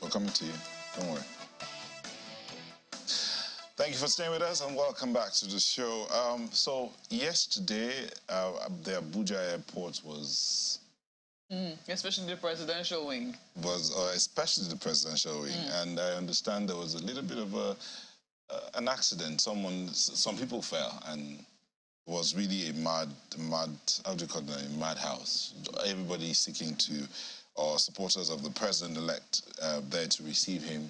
We're coming to you. Don't worry. Thank you for staying with us and welcome back to the show. So yesterday, the Abuja airport was... especially the presidential wing. Especially the presidential wing. And I understand there was a little bit of an accident. Some people fell, and it was really a mad, how do you call it, a madhouse. Everybody seeking to, or supporters of the president-elect there to receive him,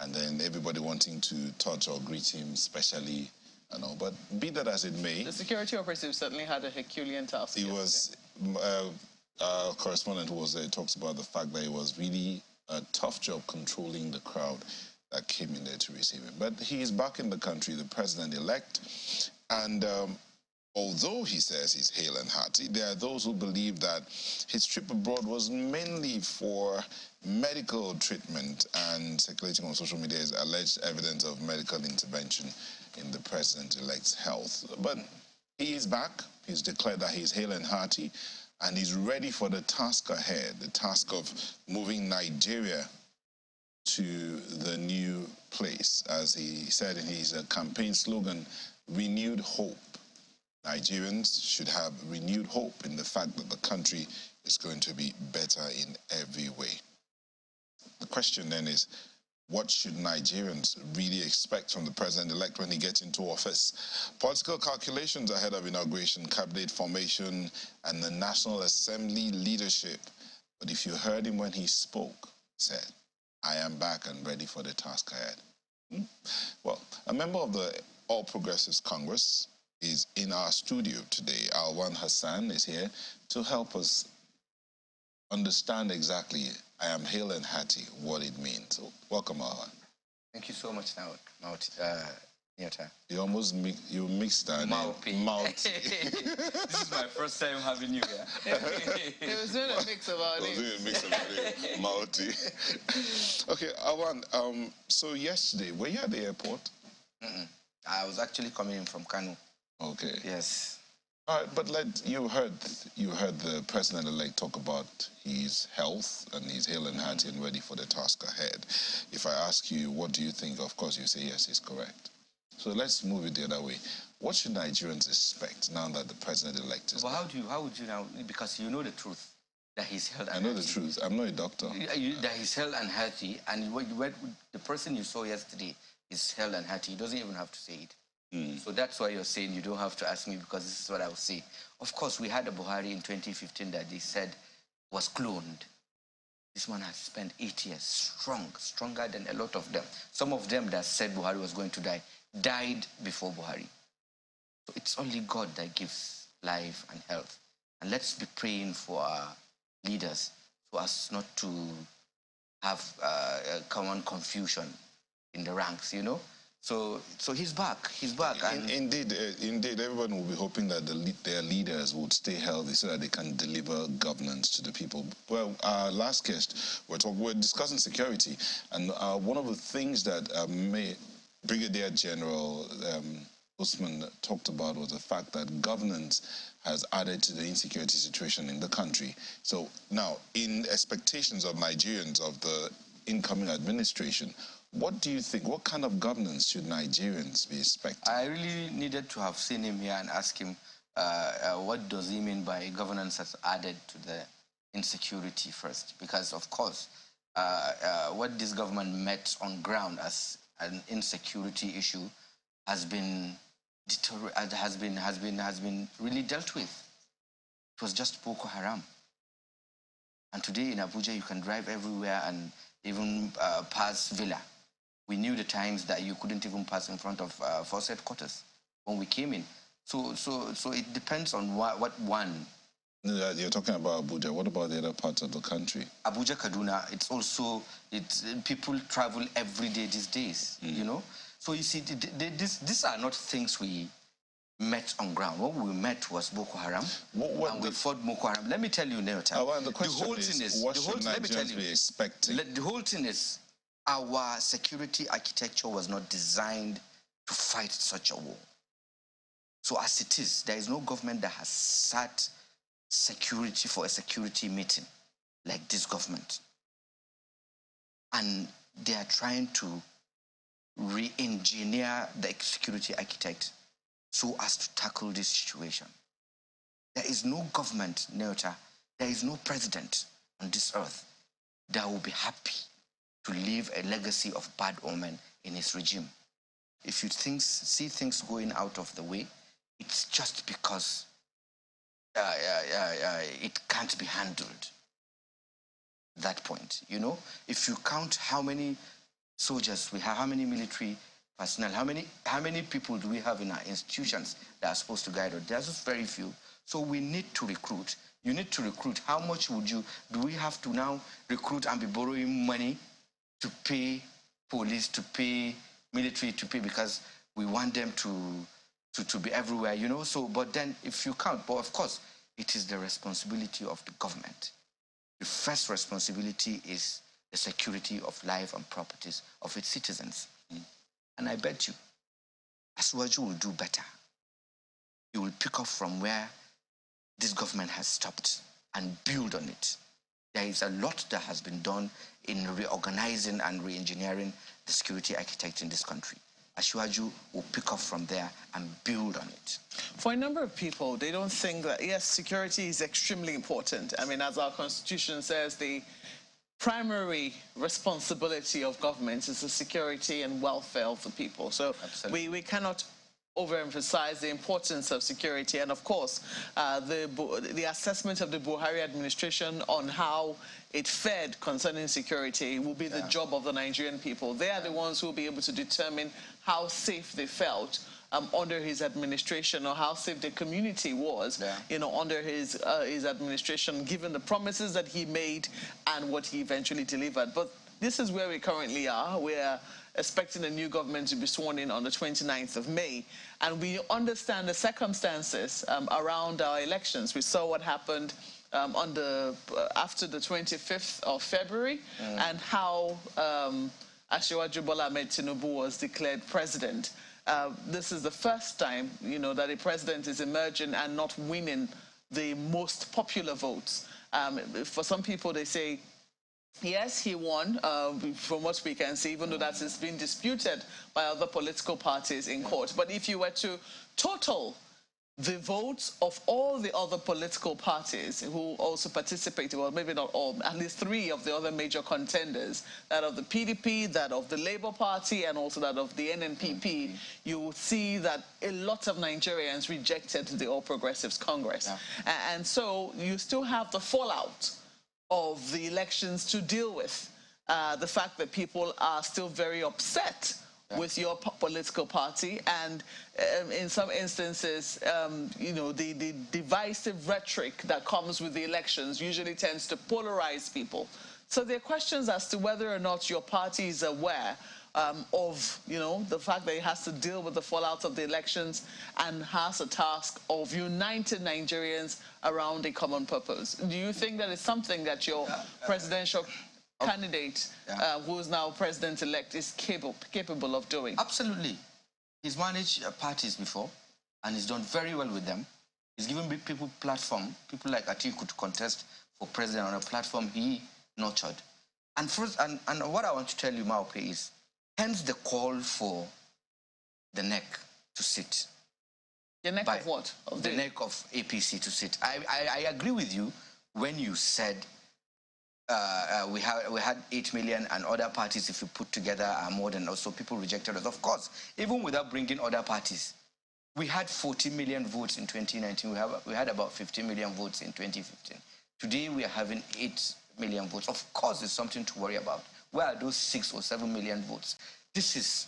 and then everybody wanting to touch or greet him, especially, you know. But be that as it may... The security operatives certainly had a Herculean task. It was... Our correspondent who was there talks about the fact that it was really a tough job controlling the crowd that came in there to receive him. But he is back in the country, the president-elect, and although he says he's hale and hearty, there are those who believe that his trip abroad was mainly for medical treatment, and circulating on social media is alleged evidence of medical intervention in the president-elect's health. But he is back. He's declared that he's hale and hearty, and he's ready for the task ahead, the task of moving Nigeria to the new place. As he said in his campaign slogan, renewed hope. Nigerians should have renewed hope in the fact that the country is going to be better in every way. The question then is, what should Nigerians really expect from the president-elect when he gets into office? Political calculations ahead of inauguration, cabinet formation, and the National Assembly leadership. But if you heard him when he spoke, said, I am back and ready for the task ahead. Well, a member of the All Progressives Congress is in our studio today. Alwan Hassan is here to help us understand exactly, I am hale and hearty, what it means. So, welcome, Alwan. Thank you so much, Nyota. You almost mixed that name. This is my first time having you here. There was doing a mix about it. Multi. Okay, Alwan, so yesterday, were you at the airport? I was actually coming in from Kano. Okay. Yes. All right, but you heard the president-elect talk about his health, and he's hale and hearty and ready for the task ahead. If I ask you, what do you think? Of course, you say yes, he's correct. So let's move it the other way. What should Nigerians expect now that the president-elect is... Well, how would you now, because you know the truth, that he's held and healthy. I know the truth. I'm not a doctor. That he's held and healthy, and the person you saw yesterday is held and healthy. He doesn't even have to say it. So that's why you're saying you don't have to ask me, because this is what I will say. Of course, we had a Buhari in 2015 that they said was cloned. This man has spent 8 years stronger than a lot of them. Some of them that said Buhari was going to die, died before Buhari. So it's only God that gives life and health. And let's be praying for our leaders so as not to have common confusion in the ranks, you know? So he's back. He's back. And indeed, everyone will be hoping that their leaders would stay healthy so that they can deliver governance to the people. Well, our last guest, we're discussing security, and one of the things that Brigadier General Usman talked about was the fact that governance has added to the insecurity situation in the country. So now, in expectations of Nigerians of the incoming administration, what do you think? What kind of governance should Nigerians be expecting? I really needed to have seen him here and ask him what does he mean by governance has added to the insecurity first. Because, of course, what this government met on ground as an insecurity issue has been really dealt with. It was just Boko Haram. And today in Abuja, you can drive everywhere and even pass Villa. We knew the times that you couldn't even pass in front of force headquarters when we came in. So it depends on what one. You're talking about Abuja. What about the other parts of the country? Abuja, Kaduna, people travel every day these days, you know? So you see, these are not things we met on ground. What we met was Boko Haram, and we fought Boko Haram. Let me tell you, Neota, the whole thing is, what should Nigerians be expecting? The whole thing is, our security architecture was not designed to fight such a war. So as it is, there is no government that has sat security for a security meeting like this government. and they are trying to re-engineer the security architect so as to tackle this situation. There is no government, Neota, there is no president on this earth that will be happy to leave a legacy of bad omen in his regime. If you see things going out of the way, it's just because it can't be handled. That point, you know, if you count how many soldiers we have, how many military personnel, how many people do we have in our institutions that are supposed to guide us? There's just very few. So we need to recruit. You need to recruit. How much do we have to now recruit and be borrowing money to pay police, to pay military, to pay because we want them to be everywhere, you know? So, but then if you count, but of course, it is the responsibility of the government. The first responsibility is the security of life and properties of its citizens. And I bet you, Asiwaju will do better. He will pick up from where this government has stopped and build on it. There is a lot that has been done in reorganizing and re-engineering the security architect in this country. Asiwaju will pick up from there and build on it. For a number of people, they don't think that, yes, security is extremely important. I mean, as our constitution says, the primary responsibility of government is the security and welfare of the people. So we cannot overemphasize the importance of security. And of course, the assessment of the Buhari administration on how it fared concerning security will be the job of the Nigerian people. They are the ones who will be able to determine how safe they felt under his administration, or how safe the community was, you know, under his administration, given the promises that he made and what he eventually delivered. But this is where we currently are. We're expecting a new government to be sworn in on the 29th of May. And we understand the circumstances around our elections. We saw what happened after the 25th of February and how Asiwaju Bola Ahmed Tinubu was declared president. This is the first time, you know, that a president is emerging and not winning the most popular votes. For some people, they say, yes, he won, from what we can see, even though that has been disputed by other political parties in court. But if you were to total the votes of all the other political parties who also participated, well, maybe not all, at least three of the other major contenders, that of the PDP, that of the Labour Party, and also that of the NNPP, you will see that a lot of Nigerians rejected the All Progressives Congress. And so you still have the fallout of the elections to deal with. The fact that people are still very upset with your political party, and in some instances, you know, the divisive rhetoric that comes with the elections usually tends to polarize people. So there are questions as to whether or not your party is aware of, you know, the fact that it has to deal with the fallout of the elections and has a task of uniting Nigerians around a common purpose. Do you think that it's something that your presidential candidate, who is now president-elect, is capable of doing? Absolutely. He's managed parties before, and he's done very well with them. He's given people platform, people like Atiku, to contest for president on a platform he nurtured. And first, and what I want to tell you, Maupe, is hence the call for the NEC to sit. The NEC of what? The NEC of APC to sit. I agree with you when you said we had 8 million, and other parties, if you put together, are more than also people rejected us. Of course, even without bringing other parties, we had 40 million votes in 2019. We had about 50 million votes in 2015. Today, we are having 8 million votes. Of course, it's something to worry about. Where are those 6 or 7 million votes? This is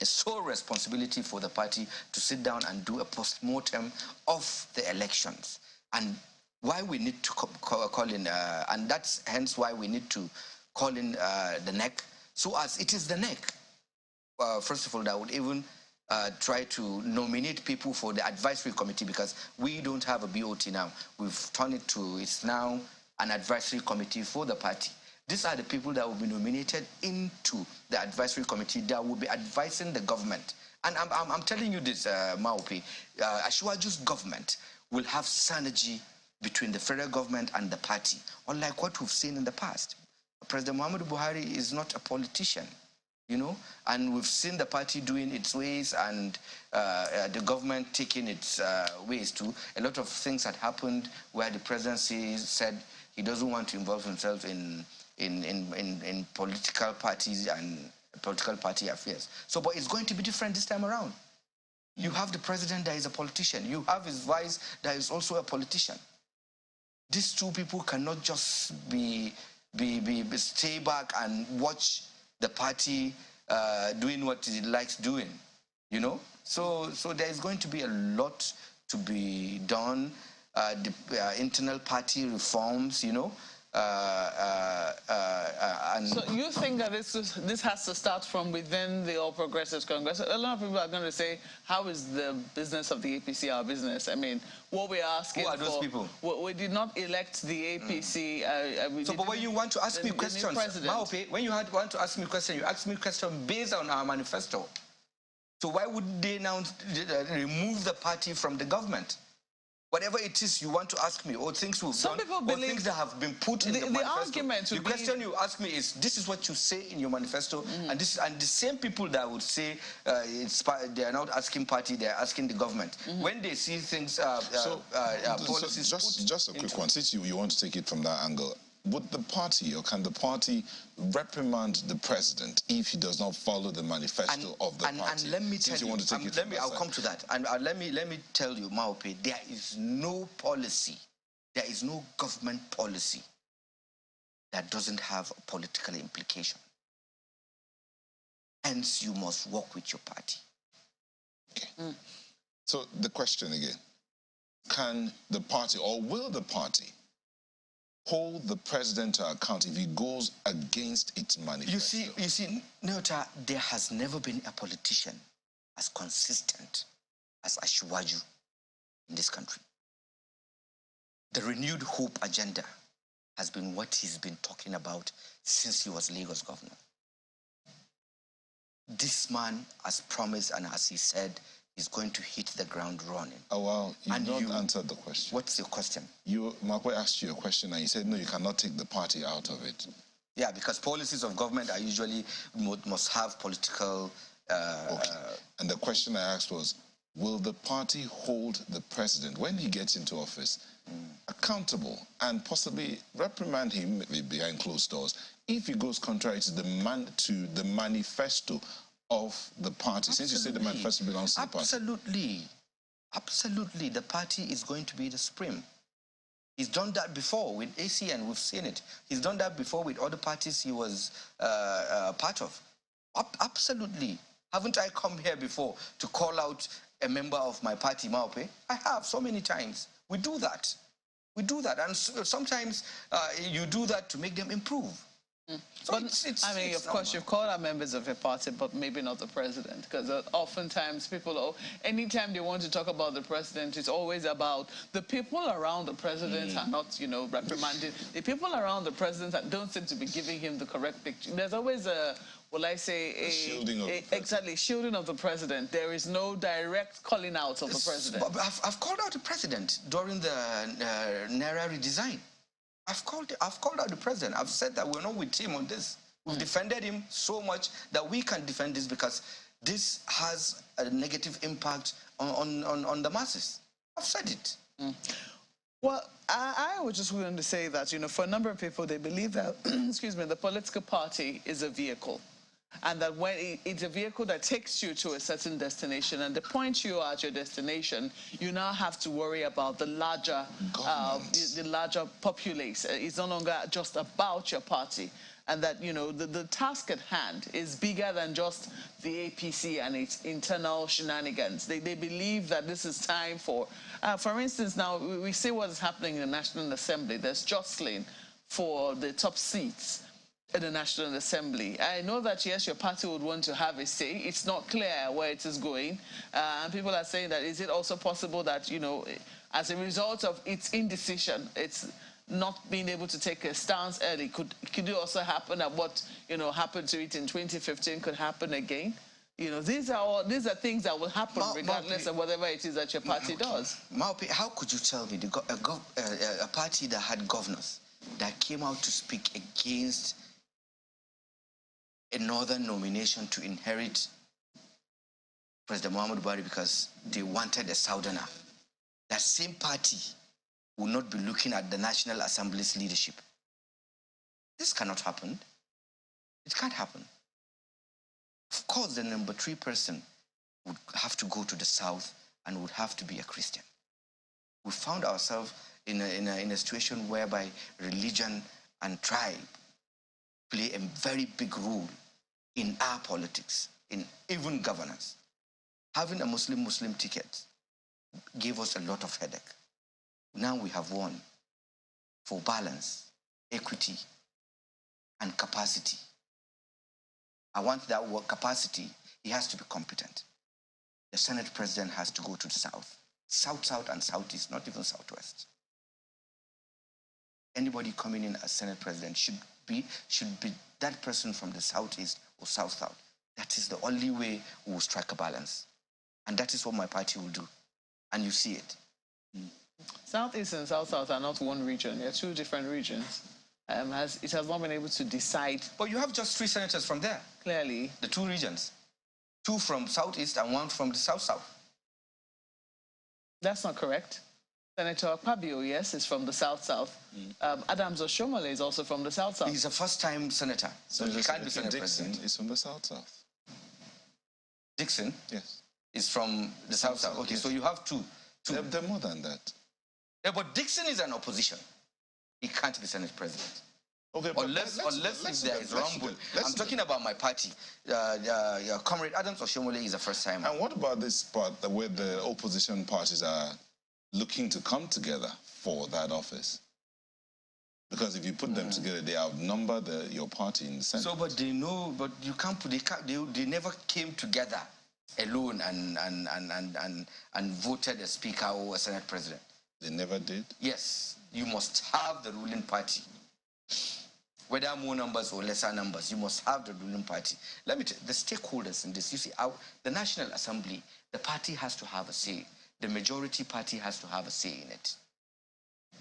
a sole responsibility for the party to sit down and do a post-mortem of the elections. And why we need to call in, and that's hence why we need to call in the NEC, so as it is the NEC, first of all, that would even try to nominate people for the advisory committee, because we don't have a BOT now. We've turned it to, it's now an advisory committee for the party. These are the people that will be nominated into the advisory committee that will be advising the government. And I'm telling you this, Maupe, Asiwaju's government will have synergy between the federal government and the party, unlike what we've seen in the past. President Muhammadu Buhari is not a politician, you know, and we've seen the party doing its ways and the government taking its ways too. A lot of things had happened where the presidency said he doesn't want to involve himself in political parties and political party affairs. So, but it's going to be different this time around. You have the president that is a politician. You have his vice that is also a politician. These two people cannot just stay back and watch the party doing what it likes doing, you know? So there is going to be a lot to be done. The internal party reforms, you know? So you think that this has to start from within the All Progressives Congress? A lot of people are going to say, how is the business of the APC our business? I mean, what we're asking for... Who are those people? We did not elect the APC. But when you want to ask me questions, when you want to ask me questions, you ask me questions based on our manifesto. So why would they now remove the party from the government? Whatever it is you want to ask me, or things we've done, or things that have been put in the manifesto. The question you ask me is, this is what you say in your manifesto, and the same people that would say they are not asking party, they are asking the government. When they see things, policies... Just a quick one, since you want to take it from that angle. Would the party, or can the party reprimand the president if he does not follow the manifesto of the party? And let me tell you, I'll come to that. And let me tell you, Maope, there is no policy, there is no government policy that doesn't have a political implication. Hence, you must work with your party. Okay. So the question again, can the party, or will the party, hold the president to account if he goes against its manifesto? You see, Neota, there has never been a politician as consistent as Ashwaju in this country. The renewed hope agenda has been what he's been talking about since he was Lagos governor. This man has promised, and as he said, is going to hit the ground running. Oh, well, you've not answered the question. What's your question? Marco asked you a question and you said, no, you cannot take the party out of it. Yeah, because policies of government are usually must have political... Okay. And the question I asked was, will the party hold the president, when he gets into office, accountable and possibly reprimand him behind closed doors if he goes contrary to the manifesto of the party? Absolutely. Since you say the manifesto belongs to the party. Absolutely. Absolutely. The party is going to be the supreme. He's done that before with ACN. We've seen it. He's done that before with other parties he was part of. Absolutely. Haven't I come here before to call out a member of my party, Maope? I have so many times. We do that. We do that. And sometimes you do that to make them improve. So of course, you've called out members of your party, but maybe not the president, because oftentimes people, anytime they want to talk about the president, it's always about the people around the president are not, reprimanding. The people around the president don't seem to be giving him the correct picture. There's always shielding of the president. There is no direct calling out of the president. But I've called out the president during the Naira redesign. I've called out the president. I've said that we're not with him on this. We've defended him so much that we can defend this because this has a negative impact on the masses. I've said it. Well, I was just going to say that, for a number of people, they believe that, excuse me, the political party is a vehicle. And that when it's a vehicle that takes you to a certain destination, and the point you are at your destination, you now have to worry about the larger populace. It's no longer just about your party. And that, the task at hand is bigger than just the APC and its internal shenanigans. They believe that this is time for instance, now we see what is happening in the National Assembly. There's jostling for the top seats in the National Assembly. I know that, yes, your party would want to have a say. It's not clear where it is going. And people are saying that, is it also possible that, as a result of its indecision, it's not being able to take a stance early, could it also happen that what, happened to it in 2015 could happen again? These are things that will happen regardless of whatever it is that your party does. Maope, how could you tell me a party that had governors that came out to speak against a northern nomination to inherit President Muhammadu Buhari because they wanted a southerner. That same party will not be looking at the National Assembly's leadership. This cannot happen. It can't happen. Of course, the number 3 person would have to go to the south and would have to be a Christian. We found ourselves in a situation whereby religion and tribe play a very big role in our politics, in even governance. Having a Muslim ticket gave us a lot of headache. Now we have won for balance, equity, and capacity. I want that word capacity. He has to be competent. The Senate President has to go to the south. South, and southeast, not even southwest. Anybody coming in as Senate President should be that person from the southeast or south. That is the only way we will strike a balance. And that is what my party will do. And you see it. Southeast and South are not one region. They're 2 different regions. It has not been able to decide. But you have just 3 senators from there. Clearly. The 2 regions. 2 from Southeast and 1 from the South. That's not correct. Senator Pabio, yes, is from the South. Adams Oshomole is also from the South. He's a first-time senator, so he can't be Senate President. Is from the South. Dixon? Yes. Is from the South. Okay, yes. So you have 2. They're more than that. Yeah, but Dixon is an opposition. He can't be Senate President. Okay, unless there is rumble. I'm talking about my party. Comrade Adams Oshomole is a first-timer. And what about this part where the opposition parties are looking to come together for that office? Because if you put them together, they outnumber your party in the Senate. So, but they know, but you can't put, they never came together alone and voted a speaker or a Senate President. They never did? Yes. You must have the ruling party. Whether more numbers or lesser numbers, you must have the ruling party. Let me tell you, the stakeholders in this, you see, the National Assembly, the party has to have a say. The majority party has to have a say in it.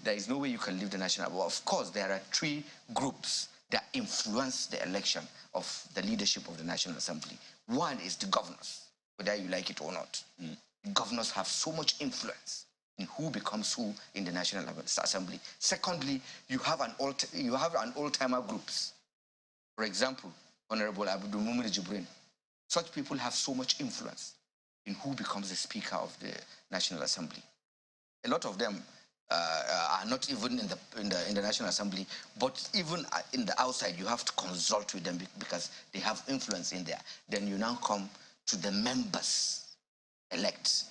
There is no way you can leave the National. Well, of course, there are 3 groups that influence the election of the leadership of the National Assembly. One is the governors, whether you like it or not. Governors have so much influence in who becomes who in the National Assembly. Secondly, you have an old-timer groups. For example, Honorable Abdul Mumini Jibrin. Such people have so much influence in who becomes the Speaker of the National Assembly. A lot of them are not even in the National Assembly, but even in the outside, you have to consult with them because they have influence in there. Then you now come to the members elect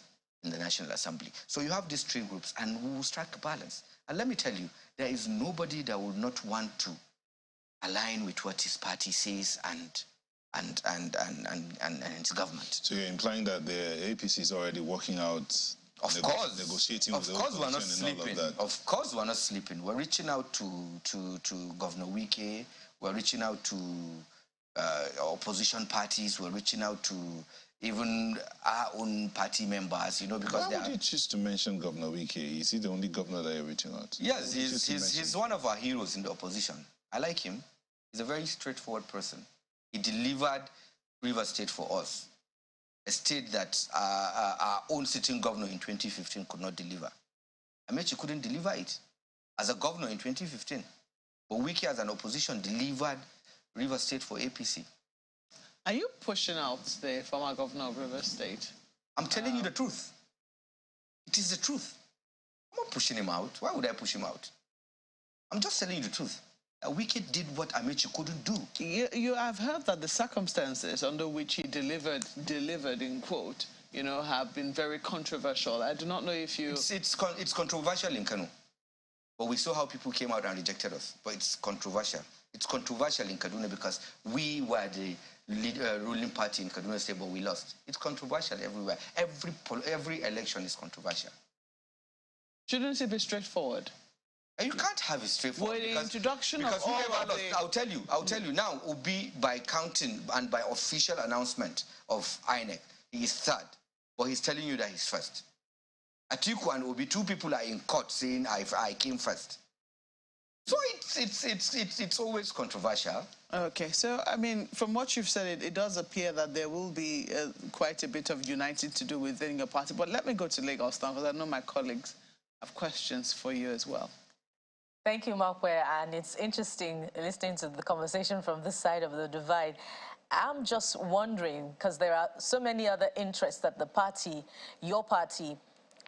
in the National Assembly. So you have these 3 groups, and we will strike a balance. And let me tell you, there is nobody that would not want to align with what his party says and its government. So you're implying that the APC is already working out, negotiating with the opposition and all of that? Of course we're not sleeping. We're reaching out to Governor Wike. We're reaching out to opposition parties. We're reaching out to even our own party members, because why would you choose to mention Governor Wike? Is he the only governor that you're reaching out to? Yes, he's one of our heroes in the opposition. I like him. He's a very straightforward person. He delivered River State for us, a state that our own sitting governor in 2015 could not deliver. Amechi couldn't deliver it as a governor in 2015. But Wike, as an opposition, delivered River State for APC. Are you pushing out the former governor of River State? I'm telling you the truth. It is the truth. I'm not pushing him out. Why would I push him out? I'm just telling you the truth. Wike did what Amechi couldn't do. You have heard that the circumstances under which he delivered in quote, have been very controversial. I do not know if you... It's controversial in Kano. But we saw how people came out and rejected us. But it's controversial. It's controversial in Kaduna because we were the ruling party in Kaduna State, but we lost. It's controversial everywhere. Every election is controversial. Shouldn't it be straightforward? You can't have it straightforward. Well, the introduction of all of the... I'll tell you now, it will be by counting and by official announcement of INEC. He is 3rd, but he's telling you that he's 1st. Atiku and Obi, 2 people are in court saying I came 1st. So it's always controversial. Okay, so I mean, from what you've said, it does appear that there will be quite a bit of uniting to do within your party. But let me go to Lagos now, because I know my colleagues have questions for you as well. Thank you, Makwe, and it's interesting listening to the conversation from this side of the divide. I'm just wondering, because there are so many other interests that the party, your party,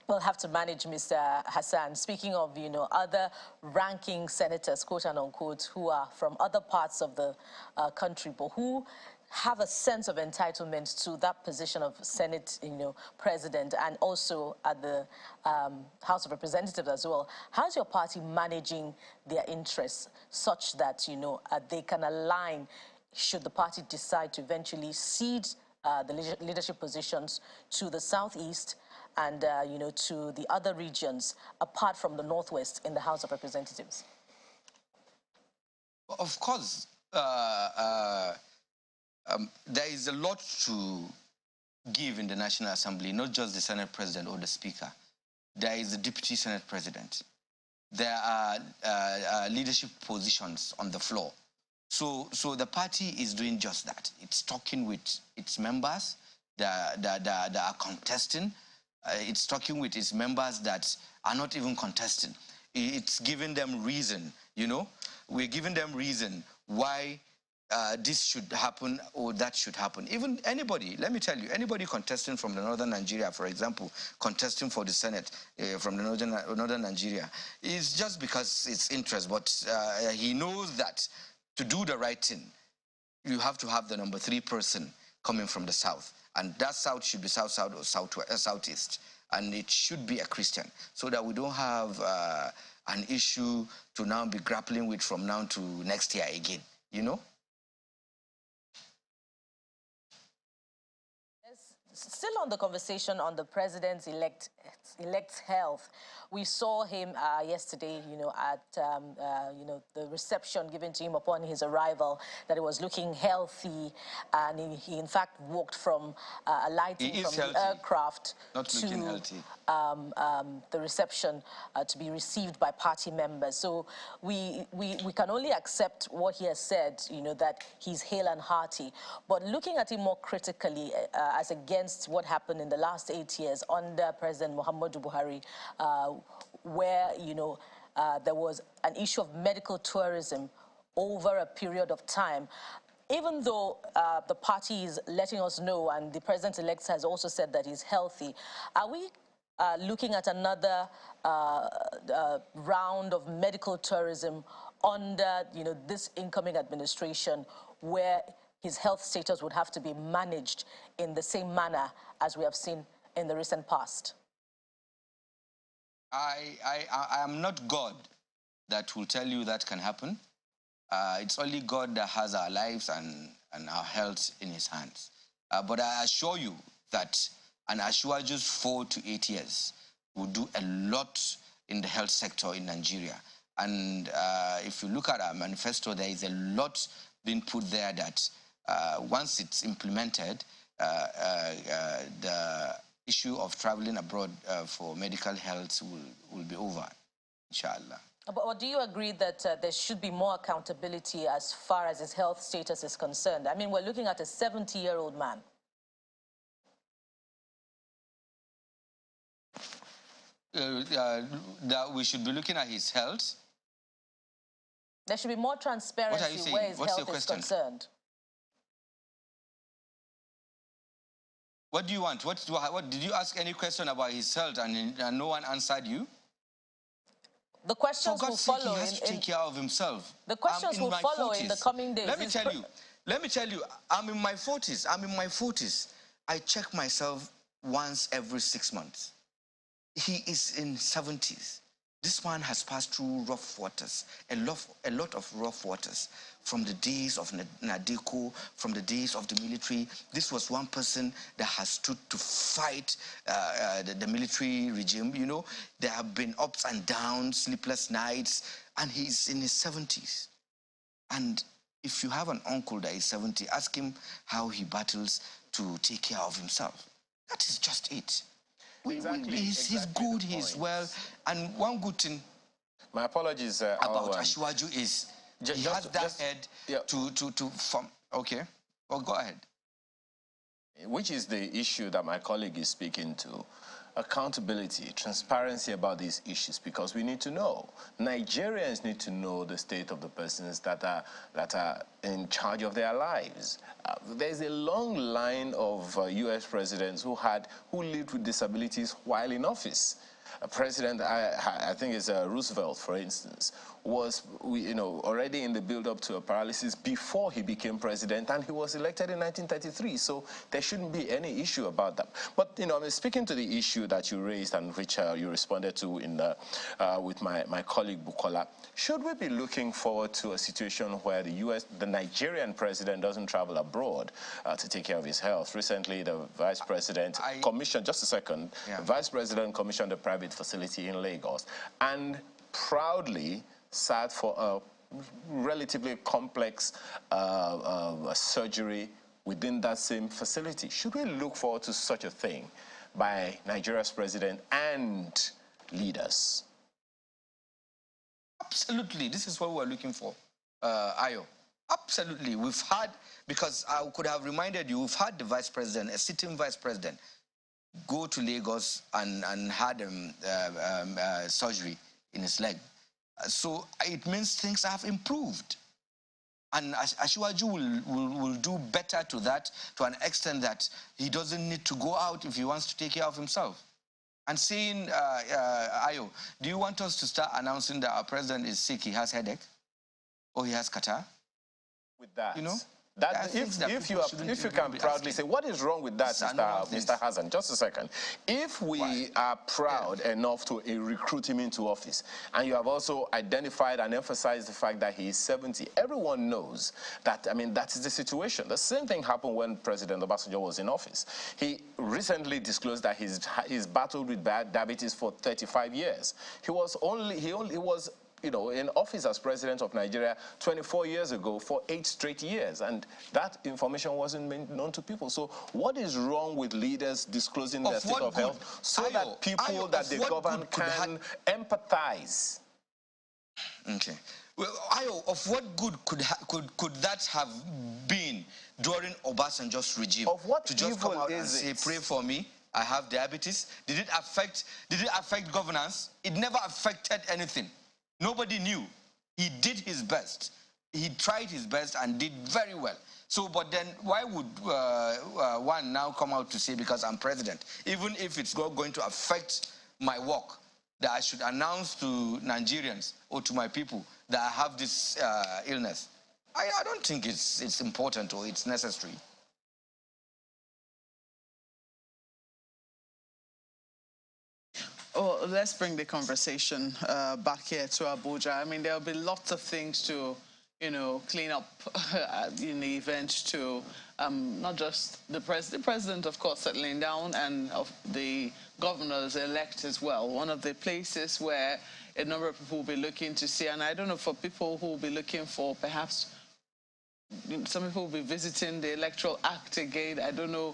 will have to manage, Mr. Hassan. Speaking of, other ranking senators, quote and unquote, who are from other parts of the country, but who have a sense of entitlement to that position of Senate, president, and also at the House of Representatives as well. How's your party managing their interests such that, they can align should the party decide to eventually cede the leadership positions to the Southeast and, to the other regions apart from the Northwest in the House of Representatives? Of course, there is a lot to give in the National Assembly, not just the Senate President or the Speaker. There is the Deputy Senate President. There are leadership positions on the floor. So the party is doing just that. It's talking with its members that are contesting. It's talking with its members that are not even contesting. It's giving them reason, We're giving them reason why this should happen or that should happen. Even anybody, let me tell you, anybody contesting from the northern Nigeria, for example, contesting for the Senate from the northern Nigeria, is just because it's interest, but he knows that to do the right thing, you have to have the number 3 person coming from the south. And that south should be south or southeast. And it should be a Christian, so that we don't have an issue to now be grappling with from now to next year again, Still on the conversation on the president's-elect's health, we saw him yesterday, at the reception given to him upon his arrival, that he was looking healthy, and he in fact walked from alighting from the aircraft to the reception to be received by party members. So we can only accept what he has said, that he's hale and hearty. But looking at him more critically as against what happened in the last 8 years under President Muhammadu Buhari, where, there was an issue of medical tourism over a period of time. Even though the party is letting us know, and the president-elect has also said that he's healthy, are we looking at another round of medical tourism under, this incoming administration, where his health status would have to be managed in the same manner as we have seen in the recent past? I am not God that will tell you that can happen. It's only God that has our lives and our health in his hands. But I assure you that an Ashwaju's 4 to 8 years will do a lot in the health sector in Nigeria. And if you look at our manifesto, there is a lot being put there that once it's implemented, the issue of traveling abroad for medical health will be over, inshallah. But do you agree that there should be more accountability as far as his health status is concerned? I mean, we're looking at a 70-year-old man. That we should be looking at his health. There should be more transparency where his health is concerned. What do you want? What did you ask any question about his health and no one answered you? The questions will follow. He has to take care of himself. The questions will follow in the coming days. Let me tell you, I'm in my 40s. I check myself once every 6 months. He is in 70s. This man has passed through rough waters, a lot of rough waters, from the days of Nadeko, from the days of the military. This was one person that has stood to fight the military regime. There have been ups and downs, sleepless nights, and he's in his 70s. And if you have an uncle that is 70, ask him how he battles to take care of himself. That is just it. He's good, he's well. And one good thing, My apologies. About Asiwaju is he has that head from. Okay, well, go ahead. Which is the issue that my colleague is speaking to. Accountability, transparency about these issues, because we need to know. Nigerians need to know the state of the persons that are in charge of their lives. There's a long line of U.S. presidents who lived with disabilities while in office. A president, I think it's Roosevelt, for instance, was already in the build-up to a paralysis before he became president, and he was elected in 1933. So there shouldn't be any issue about that. But I'm speaking to the issue that you raised and which you responded to with my colleague Bukola. Should we be looking forward to a situation where the Nigerian president doesn't travel abroad to take care of his health? Recently, the vice president commissioned, just a second, the vice president commissioned a private facility in Lagos and proudly sat for a relatively complex surgery within that same facility. Should we look forward to such a thing by Nigeria's president and leaders? Absolutely. This is what we're looking for, Ayo. Absolutely. We've had, because I could have reminded you, we've had the vice president, a sitting vice president, go to Lagos and had surgery in his leg. So it means things have improved. And Asiwaju will do better to that, to an extent that he doesn't need to go out if he wants to take care of himself. And saying, Ayo, do you want us to start announcing that our president is sick, he has headache, or he has catarrh? With that, that if you can proudly say, what is wrong with that, Mr. Hassan? Just a second. If we are proud enough to recruit him into office, and you have also identified and emphasized the fact that he is 70, everyone knows that, that is the situation. The same thing happened when President Obasanjo was in office. He recently disclosed that he's battled with diabetes for 35 years. He was in office as president of Nigeria 24 years ago for 8 straight years, and that information wasn't known to people. So what is wrong with leaders disclosing their state of health so that people that they govern can empathize? Okay. Well, Ayo, of what good could that have been during Obasanjo's regime? Of what to just come out and say, pray for me, I have diabetes? Did it affect governance? It never affected anything. Nobody knew. He did his best. He tried his best and did very well. So, but then why would one now come out to say, because I'm president, even if it's not going to affect my work, that I should announce to Nigerians or to my people that I have this illness? I don't think it's important or it's necessary. Well, let's bring the conversation back here to Abuja. There'll be lots of things to, clean up in the event to not just the president, of course, settling down, and of the governors-elect as well. One of the places where a number of people will be looking to see, and I don't know, for people who will be looking for perhaps, some people will be visiting the Electoral Act again. I don't know.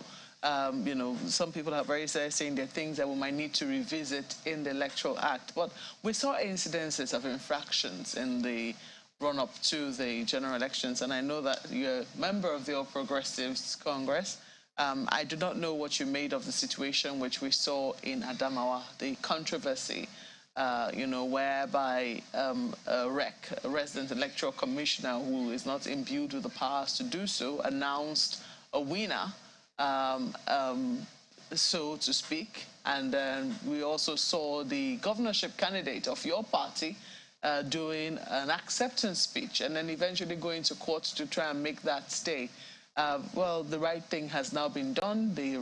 Some people are very saying there are things that we might need to revisit in the Electoral Act. But we saw incidences of infractions in the run-up to the general elections, and I know that you're a member of the All Progressives Congress. I do not know what you made of the situation which we saw in Adamawa, the controversy, whereby a resident electoral commissioner who is not imbued with the powers to do so announced a winner, so to speak. And we also saw the governorship candidate of your party doing an acceptance speech and then eventually going to court to try and make that stay. Well, the right thing has now been done. The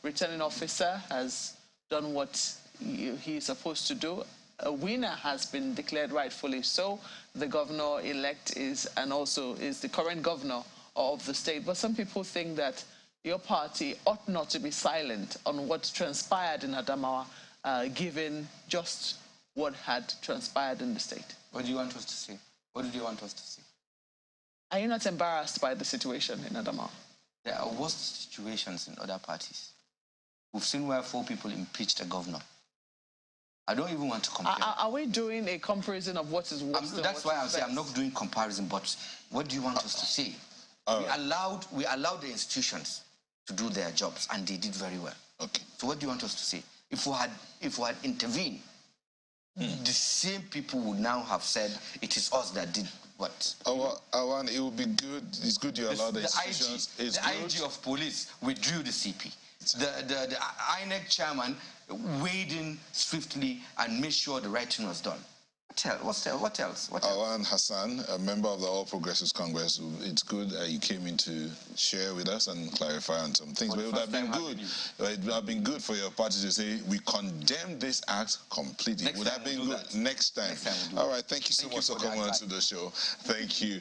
returning officer has done what he's supposed to do. A winner has been declared, rightfully so. The governor-elect is the current governor of the state. But some people think that your party ought not to be silent on what transpired in Adamawa, given just what had transpired in the state. What do you want us to say? What did you want us to say? Are you not embarrassed by the situation in Adamawa? There are worse situations in other parties. We've seen where 4 people impeached a governor. I don't even want to compare. Are we doing a comparison of what is worse? That's why I'm saying I'm not doing comparison, but what do you want us to say? We allowed the institutions to do their jobs, and they did very well. Okay. So what do you want us to say? If we had intervened, the same people would now have said it is us that did what? Awan, it would be good. It's good you allow the institutions. The IG of police withdrew the CP. The INEC chairman weighed in swiftly and made sure the right thing was done. What else? Awan Hassan, a member of the All Progressives Congress, it's good you came in to share with us and clarify on some things. But it would have been good. It would have been good for your party to say, we condemn this act completely. It would have been good. Next time. All right, thank you so much for coming on to the show. Thank you.